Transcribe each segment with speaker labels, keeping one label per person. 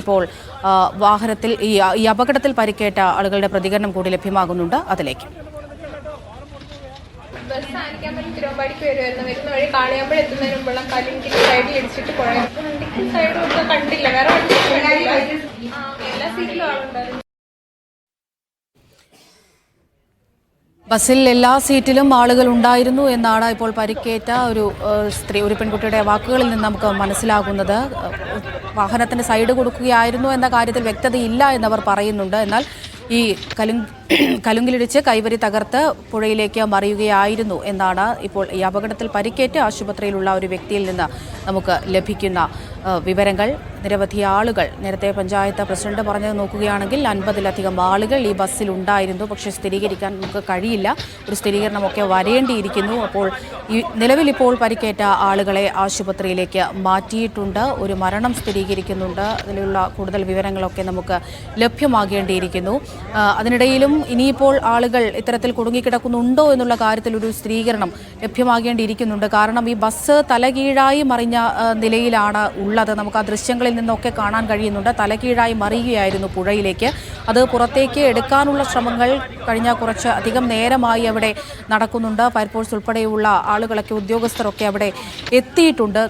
Speaker 1: ഇപ്പോൾ വാഹനത്തിൽ ഈ അപകടത്തിൽ പരിക്കേറ്റ ആളുകളുടെ പ്രതികരണം കൂടി ലഭ്യമാകുന്നുണ്ട്. അതിലേക്ക്
Speaker 2: ബസ് ആനിക്കാമ്പലം തിരുവമ്പാടിക്ക് വരുന്ന വഴി കാളിയാമ്പഴം എത്തുന്നതിന് മുമ്പുള്ള കലിങ്കിൽ സൈഡിൽ ഇടിച്ചിട്ട് വണ്ടിക്ക് സൈഡൊക്കെ കണ്ടില്ല. വേറെ എല്ലാ സീറ്റിലും ആളുണ്ടായിരുന്നു.
Speaker 1: ബസ്സിൽ എല്ലാ സീറ്റിലും ആളുകൾ ഉണ്ടായിരുന്നു എന്നാണ് ഇപ്പോൾ പരിക്കേറ്റ ഒരു പെൺകുട്ടിയുടെ വാക്കുകളിൽ നിന്ന് നമുക്ക് മനസ്സിലാകുന്നത്. വാഹനത്തിന് സൈഡ് കൊടുക്കുകയായിരുന്നു എന്ന കാര്യത്തിൽ വ്യക്തതയില്ല എന്നവർ പറയുന്നുണ്ട്. എന്നാൽ ഈ കലുങ്കിലിടിച്ച് കൈവരി തകർത്ത് പുഴയിലേക്ക് മറിയുകയായിരുന്നു എന്നാണ് ഇപ്പോൾ ഈ അപകടത്തിൽ പരിക്കേറ്റ് ആശുപത്രിയിലുള്ള ഒരു വ്യക്തിയിൽ നിന്ന് നമുക്ക് ലഭിക്കുന്ന വിവരങ്ങൾ. നിരവധി ആളുകൾ, നേരത്തെ പഞ്ചായത്ത് പ്രസിഡന്റ് പറഞ്ഞത് നോക്കുകയാണെങ്കിൽ 50-ലധികം ആളുകൾ ഈ ബസ്സിലുണ്ടായിരുന്നു. പക്ഷേ സ്ഥിരീകരിക്കാൻ നമുക്ക് കഴിയില്ല. ഒരു സ്ഥിരീകരണമൊക്കെ വരേണ്ടിയിരിക്കുന്നു. അപ്പോൾ നിലവിൽ ഇപ്പോൾ പരിക്കേറ്റ ആളുകളെ ആശുപത്രിയിലേക്ക് മാറ്റിയിട്ടുണ്ട്. ഒരു മരണം സ്ഥിരീകരിക്കുന്നുണ്ട്. അതിലുള്ള കൂടുതൽ വിവരങ്ങളൊക്കെ നമുക്ക് ലഭ്യമാകേണ്ടിയിരിക്കുന്നു. അതിനിടയിലും ഇനിയിപ്പോൾ ആളുകൾ ഇത്തരത്തിൽ കുടുങ്ങിക്കിടക്കുന്നുണ്ടോ എന്നുള്ള കാര്യത്തിൽ ഒരു സ്ഥിരീകരണം ലഭ്യമാകേണ്ടിയിരിക്കുന്നുണ്ട്. കാരണം ഈ ബസ് തലകീഴായി മറിഞ്ഞ നിലയിലാണ് ഉള്ളത്. നമുക്ക് ആ ദൃശ്യങ്ങളിൽ നിന്നൊക്കെ കാണാൻ കഴിയുന്നുണ്ട്. തലകീഴായി മറിയുകയായിരുന്നു പുഴയിലേക്ക്. അത് പുറത്തേക്ക് എടുക്കാനുള്ള ശ്രമങ്ങൾ കഴിഞ്ഞ കുറച്ച് അധികം നേരമായി അവിടെ നടക്കുന്നുണ്ട്. ഫയർഫോഴ്സ് ഉൾപ്പെടെയുള്ള ആളുകളൊക്കെ, ഉദ്യോഗസ്ഥരൊക്കെ അവിടെ എത്തിയിട്ടുണ്ട്.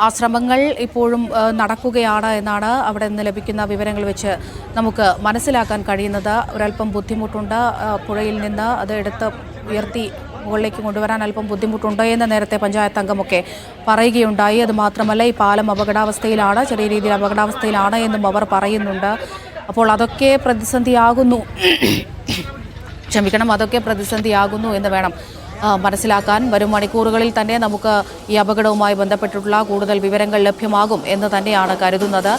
Speaker 1: ആ ശ്രമങ്ങൾ ഇപ്പോഴും നടക്കുകയാണ് എന്നാണ് അവിടെ നിന്ന് ലഭിക്കുന്ന വിവരങ്ങൾ വെച്ച് നമുക്ക് മനസ്സിലാക്കാൻ കഴിയുന്നത്. ഒരല്പം ബുദ്ധിമുട്ടുണ്ട്. പുഴയിൽ നിന്ന് അത് എടുത്ത് ഉയർത്തി മുകളിലേക്ക് കൊണ്ടുവരാൻ അല്പം ബുദ്ധിമുട്ടുണ്ട് എന്ന് നേരത്തെ പഞ്ചായത്ത് അംഗമൊക്കെ പറയുകയുണ്ടായി. അത് മാത്രമല്ല, ഈ പാലം അപകടാവസ്ഥയിലാണ്, ചെറിയ രീതിയിൽ അപകടാവസ്ഥയിലാണ് എന്നും അവർ പറയുന്നുണ്ട്. അപ്പോൾ അതൊക്കെ പ്രതിസന്ധിയാകുന്നു അതൊക്കെ പ്രതിസന്ധിയാകുന്നു എന്ന് വേണം മനസ്സിലാക്കാൻ. വരും മണിക്കൂറുകളിൽ തന്നെ നമുക്ക് ഈ അപകടവുമായി ബന്ധപ്പെട്ടിട്ടുള്ള കൂടുതൽ വിവരങ്ങൾ ലഭ്യമാകും എന്ന് തന്നെയാണ് കരുതുന്നത്.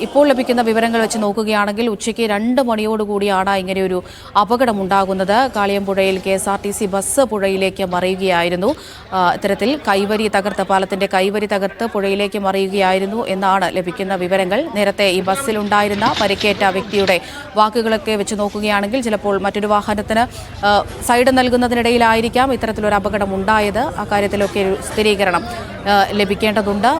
Speaker 1: ഇപ്പോൾ ലഭിക്കുന്ന വിവരങ്ങൾ വെച്ച് നോക്കുകയാണെങ്കിൽ ഉച്ചയ്ക്ക് 2 മണിയോടുകൂടിയാണ് ഇങ്ങനെയൊരു അപകടമുണ്ടാകുന്നത്. കാളിയമ്പുഴയിൽ KSRTC ബസ് പുഴയിലേക്ക് മറിയുകയായിരുന്നു. ഇത്തരത്തിൽ പാലത്തിന്റെ കൈവരി തകർത്ത് പുഴയിലേക്ക് മറിയുകയായിരുന്നു എന്നാണ് ലഭിക്കുന്ന വിവരങ്ങൾ. നേരത്തെ ഈ ബസ്സിലുണ്ടായിരുന്ന പരിക്കേറ്റ വ്യക്തിയുടെ വാക്കുകളൊക്കെ വെച്ച് നോക്കുകയാണെങ്കിൽ ചിലപ്പോൾ മറ്റൊരു വാഹനത്തിന് സൈഡ് നൽകുന്നതിനിടയിലായിരിക്കാം ഇത്തരത്തിലൊരു അപകടം ഉണ്ടായത്. അക്കാര്യത്തിലൊക്കെ ഒരു സ്ഥിരീകരണം ലഭിക്കേണ്ടതുണ്ട്.